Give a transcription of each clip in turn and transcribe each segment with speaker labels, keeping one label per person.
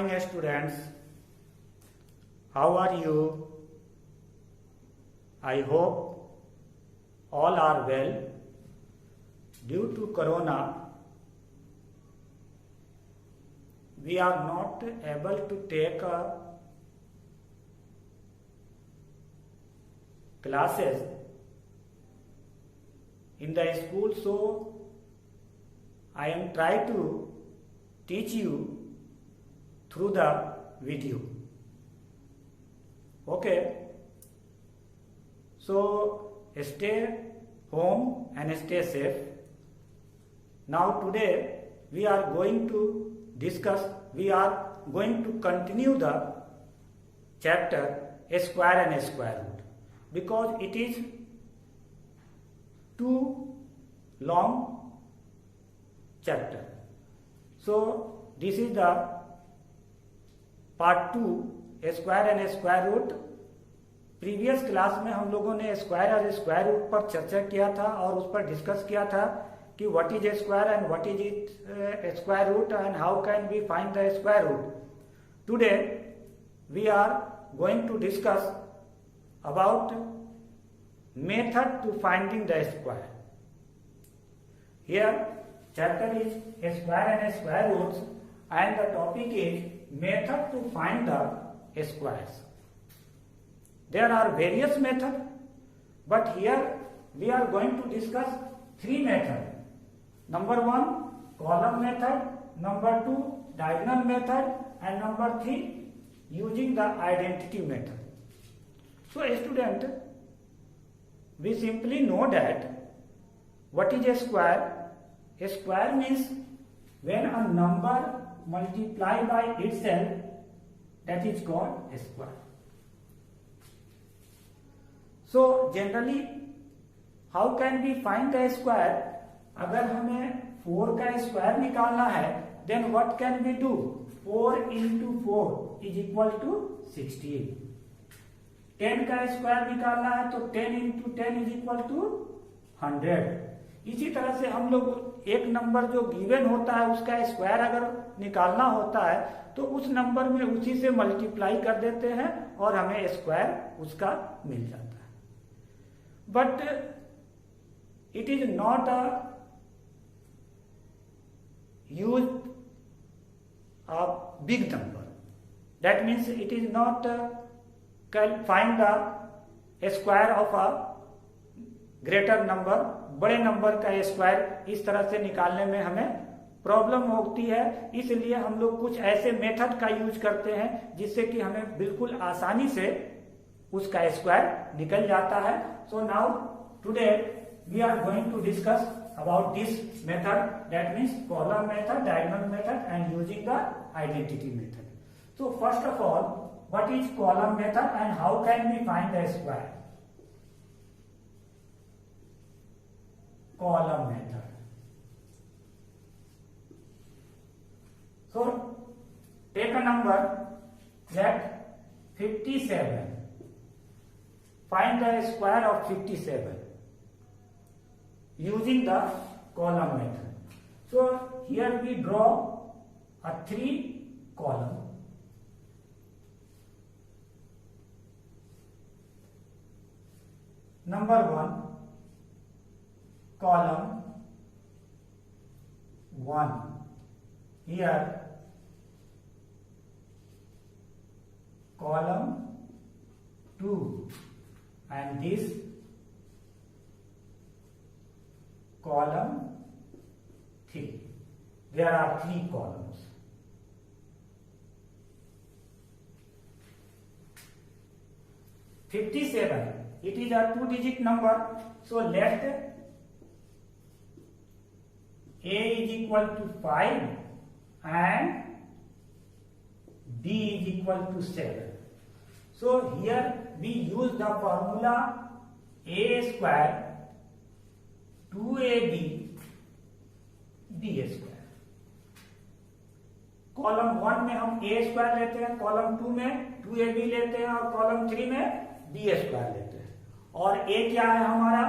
Speaker 1: morning, students. How are you? I hope all are well. Due to Corona, we are not able to take classes in the school, so I am trying to teach you through the video. Okay, so stay home and stay safe. Now today we are going to continue the chapter a square and a square root, because it is too long chapter. So this is the part 2, a square and a square root. Previous class में हम लोगों ने square और square root पर चर्चा किया था और उस पर डिस्कस किया था कि what is a square and what is it square root and how can we find the square root. Today we are going to discuss about method to finding the square. Here chapter is a square and a square roots, and the topic is method to find the squares. There are various methods, but here we are going to discuss 3 methods. Number 1, column method. Number 2, diagonal method, and number 3, using the identity method. So student, we simply know that what is a square. A square means when a number multiplied by itself, that is called a square. So generally, how can we find the square? अगर हमें 4 का square निकालना है, then what can we do? 4 into 4 is equal to 16. 10 का square निकालना है तो 10 into 10 is equal to 100. इसी तरह से हम लोग एक नंबर जो गिवन होता है उसका स्क्वायर अगर निकालना होता है तो उस नंबर में उसी से मल्टीप्लाई कर देते हैं और हमें स्क्वायर उसका मिल जाता है. But it is not a use a big number. That means it is not find the square of a greater number. बड़े नंबर का स्क्वायर इस तरह से निकालने में हमें प्रॉब्लम होती है, इसलिए हम लोग कुछ ऐसे मेथड का यूज करते हैं जिससे कि हमें बिल्कुल आसानी से उसका स्क्वायर निकल जाता है. So now today we are going to discuss about this method, that means column method, diagonal method and using the identity method. So first of all, what is column method and how can we find the square? Column method. So take a number, let 57. Find the square of 57 using the column method. So here we draw a 3 column. Number 1, column 1. Here column 2, and this column 3. There are 3 columns. (57). It is a 2-digit number, so let A is equal to 5 and B is equal to 7. So here we use the formula A square 2AB B square. Column 1 में हम A square लेते हैं, column 2 में 2AB लेते हैं और column 3 में B square लेते हैं. और A क्या है हमारा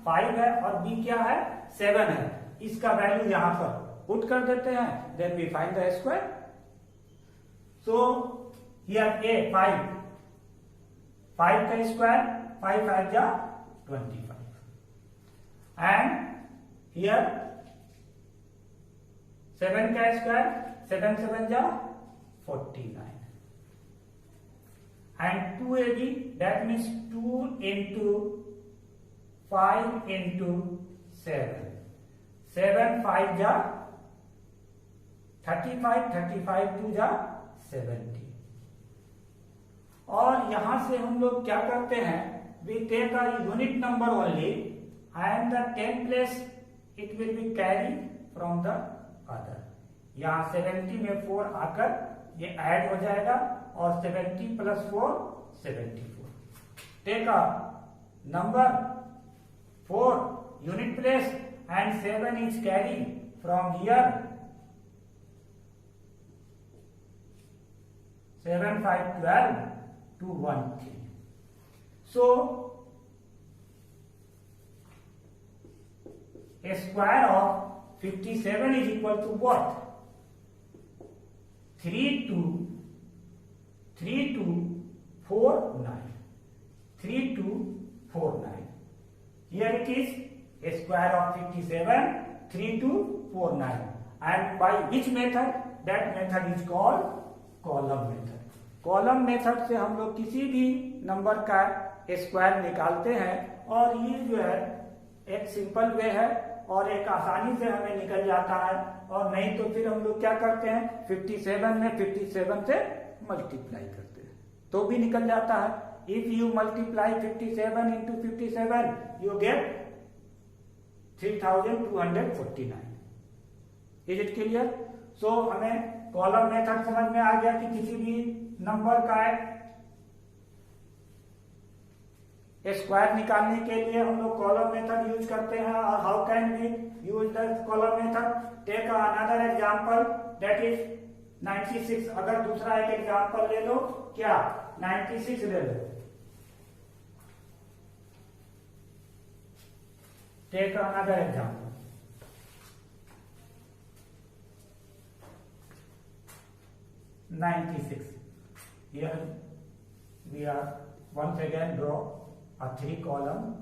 Speaker 1: 5 है और B क्या है 7 है. इसका वैल्यू यहां पर पुट कर देते हैं, then we find the square. So here a 5 का square 5 5 जा 25 and here 7 का square 7 7 जा 49 and 2ab that means 2 into 5 into 7 7 5 जा 35 35 2 जा 70 और यहां से हम लोग क्या करते हैं we take a unit number only and the 10 place it will be carry from the other यहाँ 70 में 4 आकर ये ऐड हो जाएगा और 70 plus 4 74 take a number 4 unit place and 7 is carry from here 7 5 12 to 1 3 so a square of 57 is equal to what 3 2 4 9 3 2 4 9 here it is a square of 57 3 2 4 9 and by which method that method is called column method column method से हम लोग किसी भी number का square निकालते हैं और ये जो है एक सिंपल वे है और एक आसानी से हमें निकल जाता है और नहीं तो फिर हम लोग क्या करते हैं 57 में 57 से मल्टीप्लाई करते हैं तो भी निकल जाता है if you multiply 57 into 57 you get 3249 is it clear so हमें कॉलम मेथड समझ में आ गया कि किसी भी नंबर का स्क्वायर निकालने के लिए हम लोग कॉलम मेथड यूज करते हैं और how can we use the column method take another example that is 96 अगर दूसरा एक एग्जांपल ले लो क्या 96 ले लो take another example Here we are once again draw a 3 column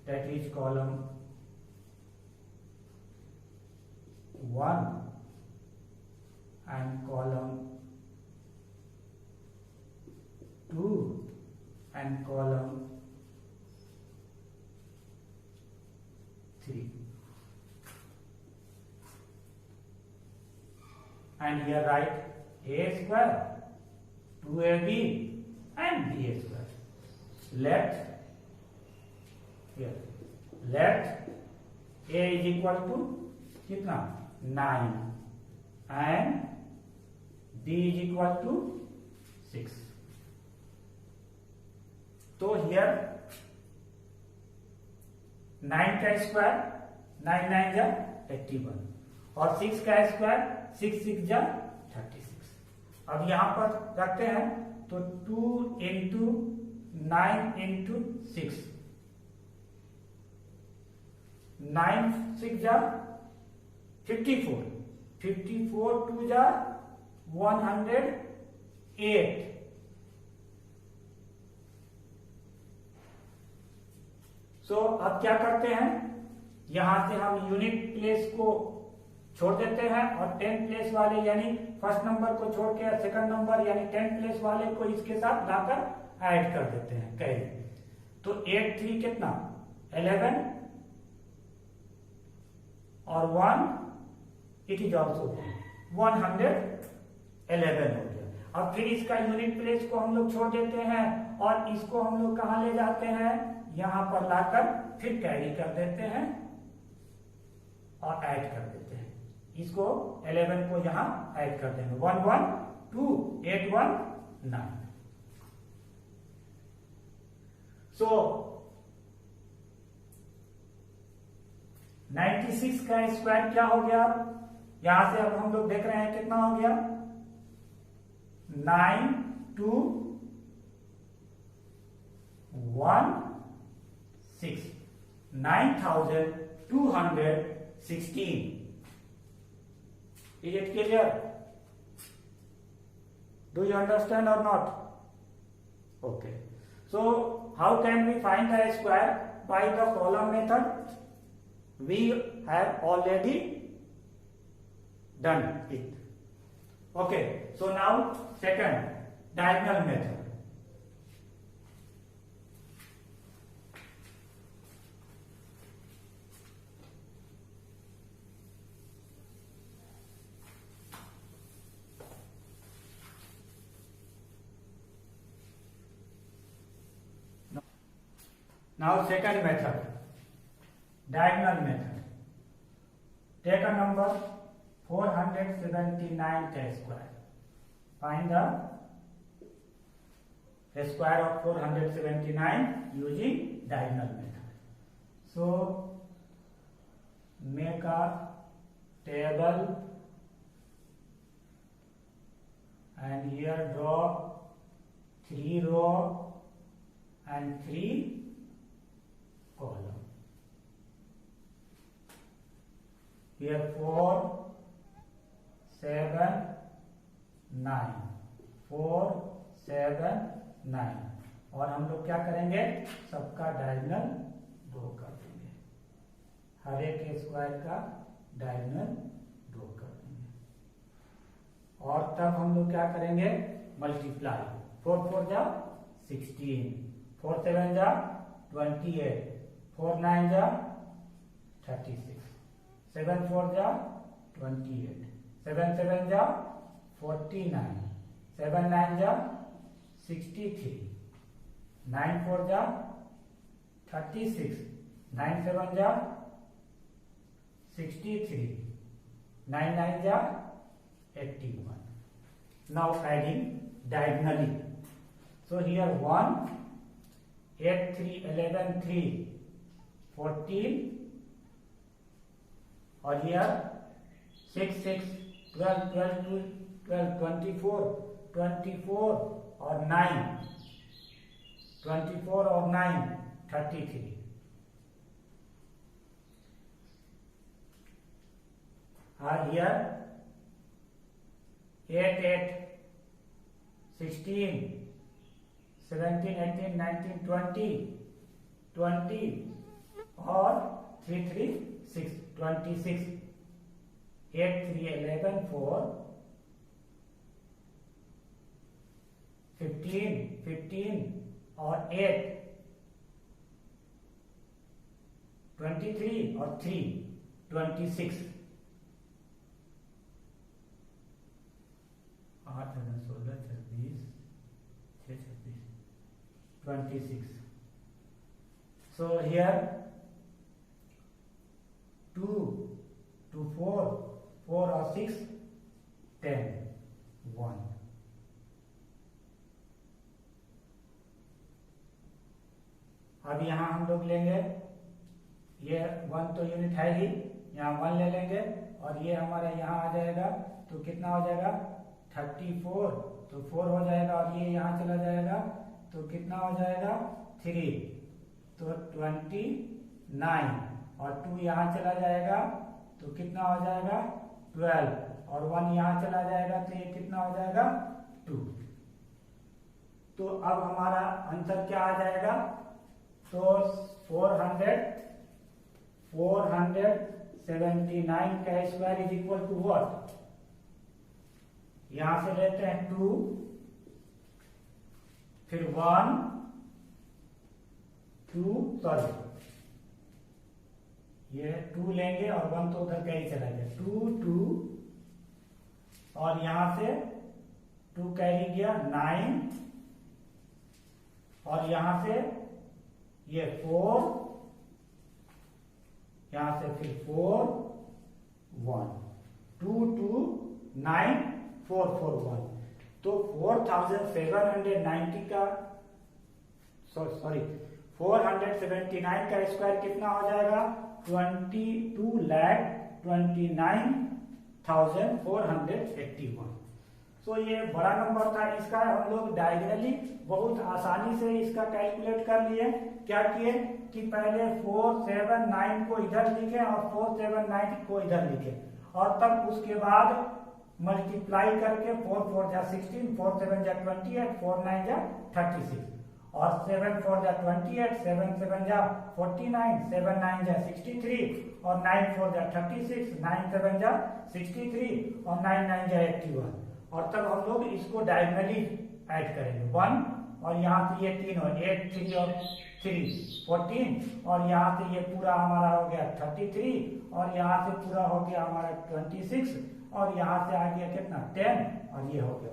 Speaker 1: that is column 1 and column 2 and column 3 and here write a square 2ab and b square let a is equal to कितना 9 and b is equal to 6 तो here 9 का square 9 9 जा 81 और 6 का square 6 6 जा 36 अब यहां पर रखते हैं तो 2 into 9 into 6 9 6 जा 54 54 2 जा 108 सो अब क्या करते हैं यहां से हम यूनिट प्लेस को छोड़ देते हैं और 10 प्लेस वाले यानी फर्स्ट नंबर को छोड़ के सेकंड नंबर यानी 10 प्लेस वाले को इसके साथ लाकर ऐड कर देते हैं कैरी तो 8 3 कितना 11 और 1 इट इज ऑल्सो 111 हो गया अब फिर इसका यूनिट प्लेस को हम लोग छोड़ देते हैं और इसको हम लोग कहां ले जाते हैं यहां पर लाकर फिर कैरी कर देते हैं और ऐड कर देते हैं इसको 11 को यहां ऐड कर देंगे 1 1 2 8 1 9 सो 96 का स्क्वायर क्या हो गया यहां से अब हम लोग देख रहे हैं कितना हो गया 9 2 1 6 9216 Is it clear? Do you understand or not? Okay. So how can we find the square? By the column method. We have already done it. Okay. So now second, diagonal method. Now second method, diagonal method. Take a number 479 square. Find the square of 479 using diagonal method. So make a table and here draw 3 row and 3 column. Here 4, 7, 9, 4, 7, 9 और हम लोग क्या करेंगे, सबका diagonal draw कर देंगे, हर एक square का डायगोनल ड्रॉ कर देंगे और तब हम लोग क्या करेंगे, मल्टीप्लाई 4 4 जा 16, 4 7 जा 28, 4 9 जा 36, 7 4 जा 28, 7 7 जा 49, 7 9 जा 63, 9 4 जा 36, 9 7 जा 63, 9 9 जा 81. Now adding diagonally. So here 1, 8 3 11 3 14 और here 6 6 12 12 12 24 24 और 9 24 और 9 33. Here 8 8 16 17 18 19 20 20 और 3 3 6 26, 8 3 11 4 15 15 और 8 23 और 3 26, 8 16 26 26. So here 2 2 4 4 और 6 10 1. अब यहाँ हम लोग लेंगे, ये 1 तो यूनिट है ही, यहाँ 1 ले लेंगे और ये हमारे यहाँ आ जाएगा तो कितना हो जाएगा 34, तो 4 हो जाएगा और ये यहाँ चला जाएगा तो कितना हो जाएगा 3, तो 29 और 2 यहाँ चला जाएगा तो कितना हो जाएगा 12 और 1 यहाँ चला जाएगा तो ये कितना हो जाएगा 2. तो अब हमारा आंसर क्या आ जाएगा, तो 479 का square is equal to what, यहां से लेते हैं 2, फिर 1 2 सॉरी ये 2 लेंगे और 1 तो उधर का ही चला गया, 2 2 और यहां से 2 कैरी गया 9 और यहां से ये 4, यहां से फिर 4 1 2 2 9 4 4 1, तो 4790 का सॉरी 479 का स्क्वायर कितना हो जाएगा 22,29,481. सो ये बड़ा नंबर था, इसका हम लोग डायगोनली बहुत आसानी से इसका कैलकुलेट कर लिए. क्या किए कि पहले 479 को इधर लिखे और 479 को इधर लिखे और तब उसके बाद मल्टीप्लाई करके 4 4 जा 16, 4 7 जा 28, 4 9 जा 36 और 7 4 जा 28, 7 7 जा 49, 7 9 जा 63 और 9 4 जा 36, 9 7 जा 63 और 9 9 जा 81 और तब हम लोग इसको डायगोनली ऐड करेंगे 1 और यहाँ से ये तीनों 8 3 और 3 14 और यहाँ से ये पूरा हमारा हो गया 33 और यहाँ से पूरा हो गया हमारा 26 और यहाँ से आ गया कितना 10 और ये हो गया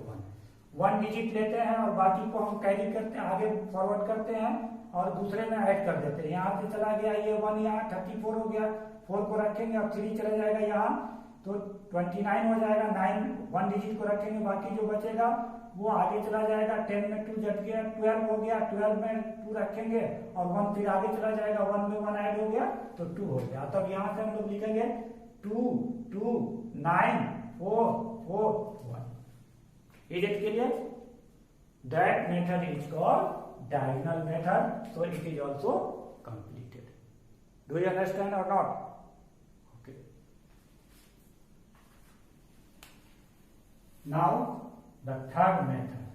Speaker 1: 1 डिजिट लेते हैं और बाकी को हम कैरी करते हैं, आगे फॉरवर्ड करते हैं और दूसरे में ऐड कर देते हैं। यहाँ से चला गया ये 1, यहाँ 34 हो गया, 4 को रखेंगे और 3 चला जाएगा यहाँ तो 29 हो जाएगा। 9 1 डिजिट को रखेंगे, बाकी जो बचेगा वो आगे चला जाएगा। 10 में 2 जट गया, 12 हो गया, 12 में 2 रखेंगे और 1 फिर आगे चला जाएगा, 1 में 1 ऐड हो गया तो 2 हो गया। तब यहाँ से हम लोग लिखेंगे 2 2 9 4 4 1। Is it clear? That method is called diagonal method, so it is also completed. Do you understand or not? Okay. Now the third method,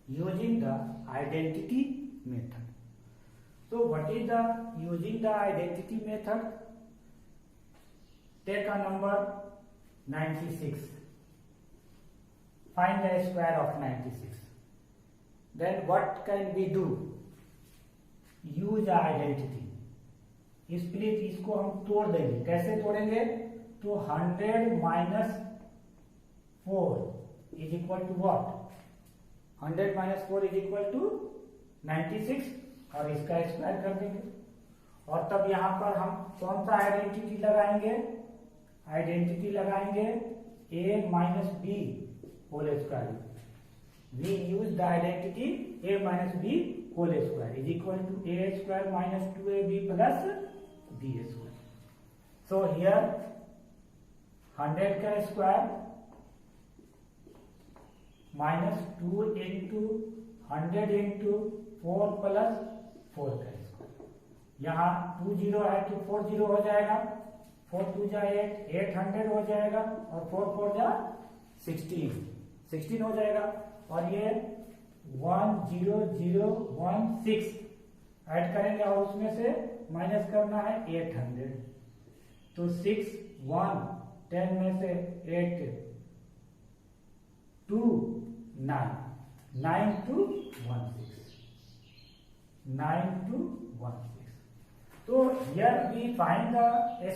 Speaker 1: using the identity method. So what is the using the identity method? Take a number 96. Find the square of 96. Then what can we do? Use the identity. Split इसको हम तोड़ देंगे। कैसे तोड़ेंगे? तो 100 minus 4 is equal to what? 100 minus 4 is equal to 96 और इसका square कर देंगे। और तब यहाँ पर हम कौन सा आइडेंटिटी लगाएंगे? आइडेंटिटी लगाएंगे a minus b whole square. We use the identity a minus b whole square is equal to a square minus 2ab plus b square. So here 100 का square minus 2 into 100 into 4 plus 4 का square. यहाँ 2 0 है तो 4 0 हो जाएगा, 4 2 जा 8, 800 हो जाएगा और 4 4 जा 16 हो जाएगा। और ये 1 0 0 1 6 ऐड करेंगे और उसमें से माइनस करना है 800 तो 6 1 10 में से 8 2 9 9 to 16 9 to 16। तो here we find the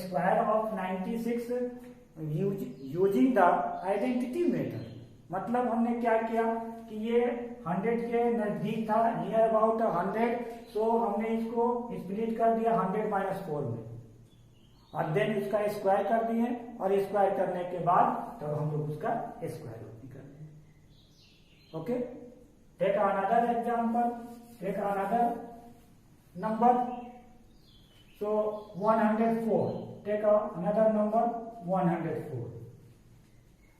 Speaker 1: square of 96 using the identity method। मतलब हमने क्या किया कि ये 100 के नजदीक था, नियर अबाउट 100, सो हमने इसको स्प्लिट कर दिया 100 माइनस 4 में और देन इसका स्क्वायर कर दिए और स्क्वायर करने के बाद तब हम लोग उसका स्क्वायर रूट निकाल दिए। Okay, take another example, take another number. So 104, take another number 104,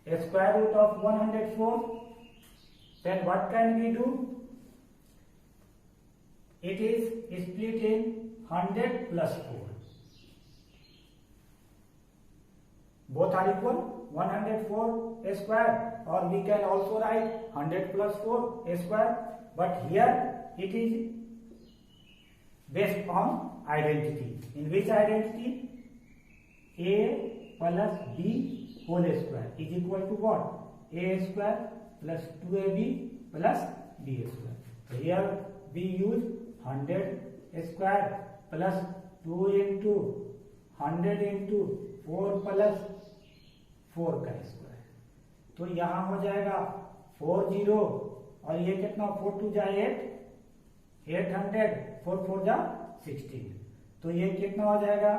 Speaker 1: a square root of 104, then what can we do? It is split in 100 plus 4. Both are equal, 104 a square, or we can also write 100 plus 4 a square, but here it is based on identity. In which identity? A plus b whole square is equal to what? A square plus 2ab plus b square. So here we use 100 square plus 2 into 100 into 4 plus 4 का square. तो यहाँ हो जाएगा 40 और ये कितना 4 2 जा 8, 800, 4 4 जा 16, तो ये कितना हो जाएगा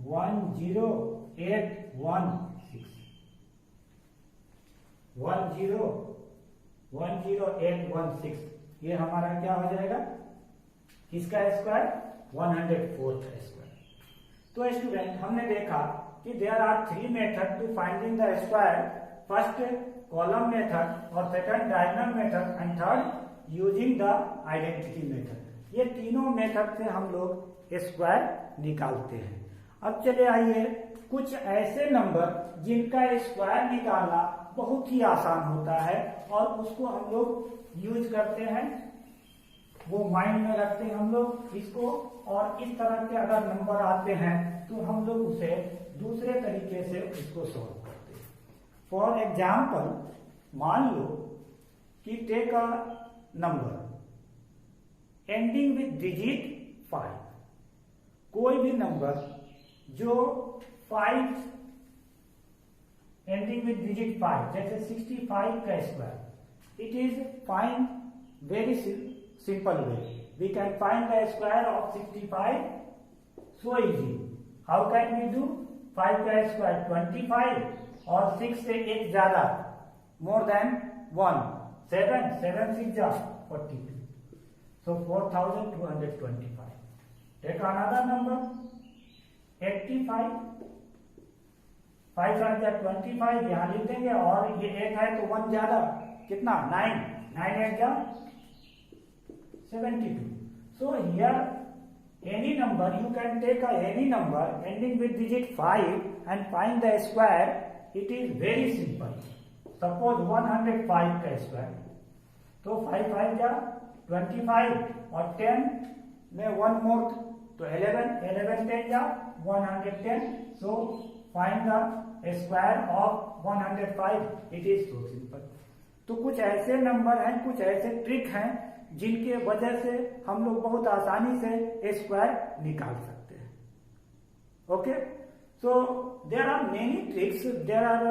Speaker 1: 10816। 10816 ये हमारा क्या हो जाएगा? इसका स्क्वायर 104 का स्क्वायर। तो स्टूडेंट हमने देखा कि there are 3 method to finding the square. First column method और second diagonal method and third using the identity method. ये तीनों मेथड से हम लोग स्क्वायर निकालते हैं। अब चले आइए कुछ ऐसे नंबर जिनका स्क्वायर निकालना बहुत ही आसान होता है और उसको हम लोग यूज करते हैं, वो माइंड में रखते हैं हम लोग इसको। और इस तरह के अगर नंबर आते हैं तो हम लोग उसे दूसरे तरीके से उसको सॉल्व करते हैं। फॉर एग्जाम्पल, मान लो कि take a number ending with digit 5, कोई भी नंबर जो 5 एंडिंग विथ डिजिट 5, जैसे 65 का square, it is find very simple way. We can find the square of 65 so easy. How can we do? 5 का square 25 और 6 से एक ज्यादा, more than 1, 7, 7 6 जा 42. So 4225. Take another number 85, 5 5 जा 25, यहाँ लिख देंगे और ये 8 है तो 1 ज्यादा, कितना 9, 9 8 जा 72. So here any number, you can take any number ending with digit 5 and find the square. It is very simple. Suppose 105 का square, तो 5 5 जा 25 और 10 में 1 more तो 11, 11 10 जा 110. So find the square of 105. It is so simple. तो कुछ ऐसे नंबर हैं, कुछ ऐसे ट्रिक हैं जिनके वजह से हम लोग बहुत आसानी से स्क्वायर निकाल सकते हैं। Okay, so there are many tricks, there are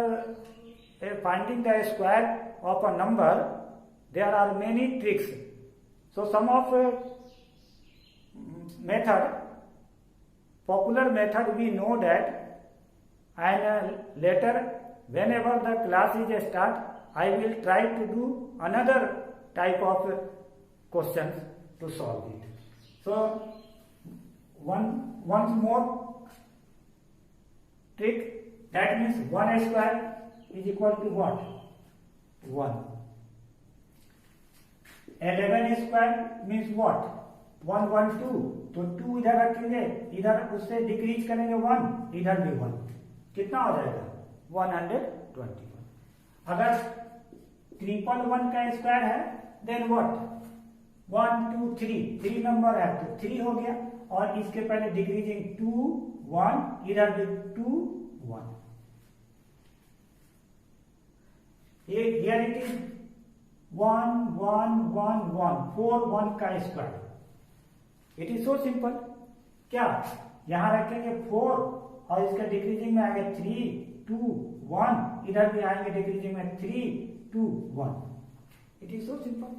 Speaker 1: finding the square of a number, there are many tricks. So some of method, popular method we know that, and later whenever the class is start, I will try to do another type of questions to solve it. So once more trick, that means 1 square is equal to what? 1. 11 square means what? 1 1 2, तो 2 इधर रखेंगे, इधर उससे decrease करेंगे 1, इधर भी 1, कितना हो जाएगा 121. अगर 111 का स्क्वायर है देन व्हाट? 1 2 3, 3 नंबर है तो 3 हो गया, और इसके पहले डिक्रीजिंग 2 1, इधर भी 2 1. ये हियर इट इज 1 1 1 1, 4 1 का square. It is so simple. क्या यहां रखेंगे 4 और इसका डिक्रीजिंग में आएगा 3 2 1, इधर भी आएंगे डिक्रीजिंग में 3 2 1. It is so simple.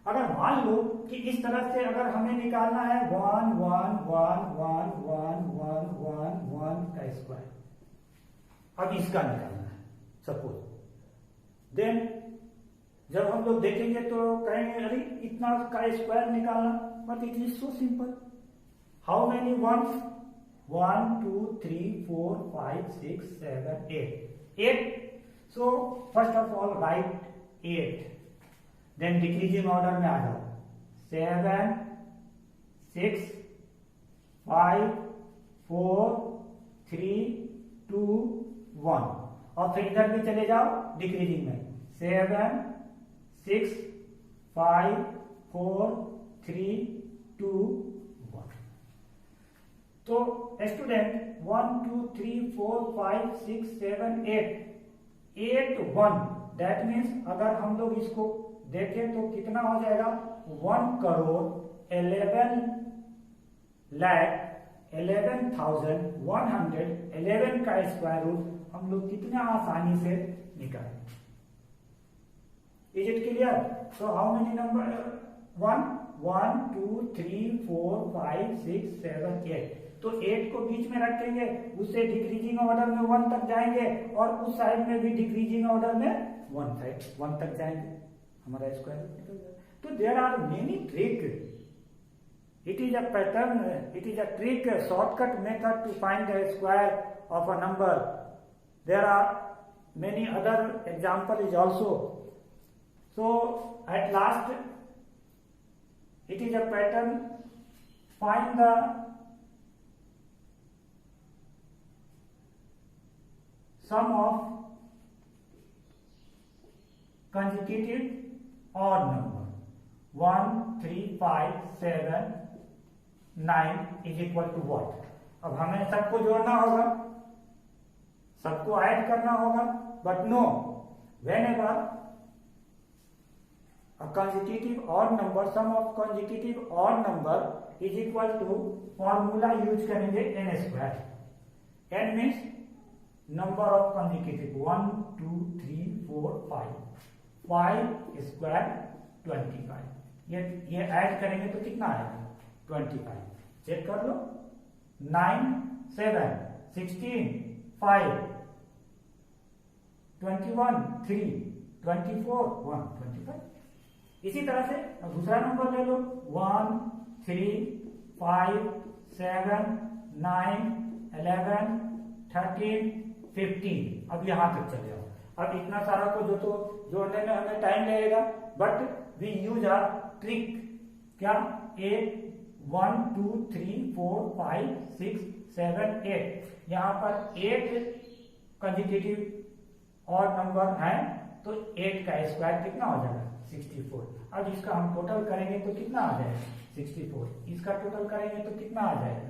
Speaker 1: अगर मान लो कि इस तरह से अगर हमें निकालना है 1 1 1 1 1 1 1 1 का स्क्वायर, अब इसका निकालना है सपोज, देन जब हम लोग देखेंगे तो कहेंगे अरे इतना का स्क्वायर निकालना, but it is so simple. How many once? 1 2 3 4 5 6 7 8. So first of all write 8. Then decreasing order में आ जाओ, 7 6 5 4 3 2 1, और फिर इधर भी चले जाओ डिक्रीजिंग में, 7 6 5 4 3 2 1. तो स्टूडेंट 1 2 3 4 5 6 7 8 1, दैट मीन्स अगर हम लोग इसको देखें तो कितना हो जाएगा? 1 करोड़ 11 लाख 11,111 का स्क्वायर रूट हम लोग कितना आसानी से निकालें. Is it clear? So how many number? 1 1 2 3 4 5 6 7 8. तो 8 को बीच में रखेंगे, उससे डिक्रीजिंग ऑर्डर में 1 तक जाएंगे, और उस साइड में भी डिक्रीजिंग ऑर्डर में 1 तक जाएंगे, हमारा स्क्वायर निकल जाएगा. तो there are many trick. It is a pattern, it is a trick, shortcut method to find the square of a number. There are many other example is also. So at last it is a pattern, find the sum of consecutive odd number 1, 3, 5, 7, 9 is equal to what? अब हमें सबको जोड़ना होगा, सबको add करना होगा, but no, whenever a consecutive odd number, sum of consecutive odd number is equal to formula use करेंगे n square. n means number of consecutive 1, 2, 3, 4, 5. 5 square 25. ये ऐड करेंगे तो कितना आएगा? 25. चेक कर लो. 9, 7, 16, 5, 21, 3, 24, 1, 25. इसी तरह से दूसरा नंबर ले लो. 1, 3, 5, 7, 9, 11, 13, 15. अब यहां तक चले जाओ. अब इतना सारा को जो तो जोड़ने में हमें टाइम लगेगा, but we use a trick. क्या? 8, 1, 2, 3, 4, 5, 6, 7, 8. यहां पर 8 कंसेक्यूटिव ऑड नंबर है, तो 8 का स्क्वायर कितना हो जाएगा? 64. अब इसका हम टोटल करेंगे तो कितना आ जाएगा? 64. इसका टोटल करेंगे तो कितना आ जाएगा?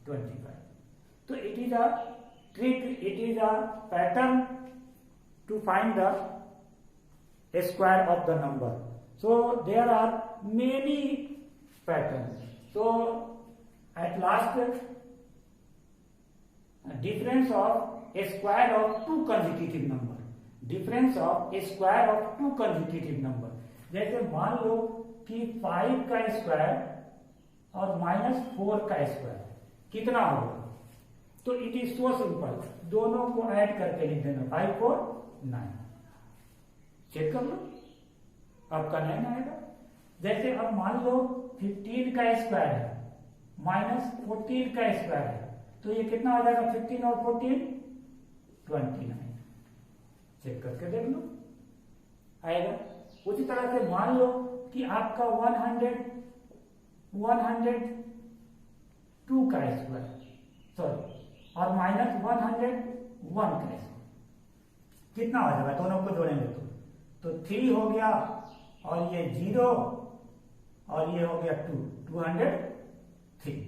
Speaker 1: 25. तो it is a trick, it is a pattern to find the square of the number. So there are many patterns. So at last, difference of a square of two consecutive number. Difference of a square of two consecutive number. जैसे मान लो कि 5 का square और -4 का square कितना होगा? तो इट इज सो सिंपल, दोनों को ऐड करके लिख देना. 5, 4, 9. चेक कर लो, आपका 9 आएगा. जैसे अब मान लो 15 का स्क्वायर है, -14 का स्क्वायर है, तो ये कितना हो जाएगा? 15 और 14, 29. चेक करके देख लो, आएगा. उसी तरह से मान लो कि आपका 102 का स्क्वायर, सॉरी, और -101 का स्क्वायर कितना हो जाएगा? दोनों को जोड़ेंगे तो 3 हो गया, और ये 0, और ये हो गया 2, 203.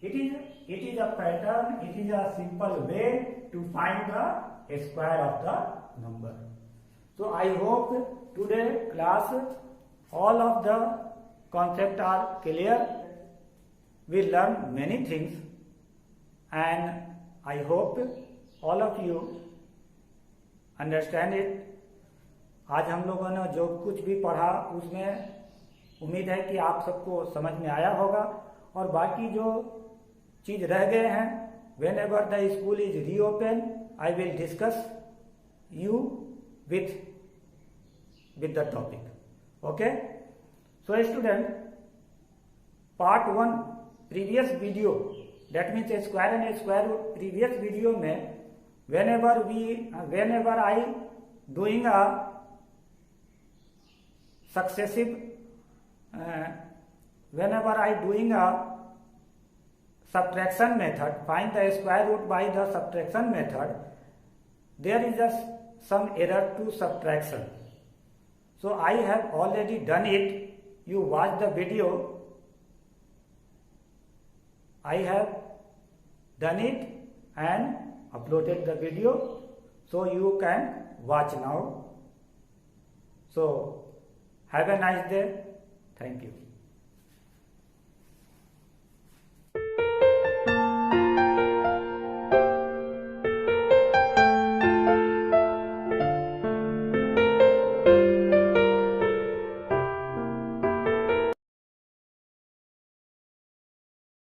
Speaker 1: It is a pattern, it is a simple way to find the square of the number. So I hope today class all of the concepts are clear. We learn many things, and I hope all of you understand it. आज हम लोगों ने जो कुछ भी पढ़ा उसमें उम्मीद है कि आप सबको समझ में आया होगा, और बाकी जो चीज रह गए हैं, whenever the school is reopen, I will discuss you with the topic. Okay? So student, part 1 previous video, that means a square and a square root, previous video में whenever I doing a successive whenever I doing a subtraction method, find the square root by the subtraction method, there is just some error to subtraction. So I have already done it. You watch the video. I have done it and uploaded the video, so you can watch now. So have a nice day. Thank you.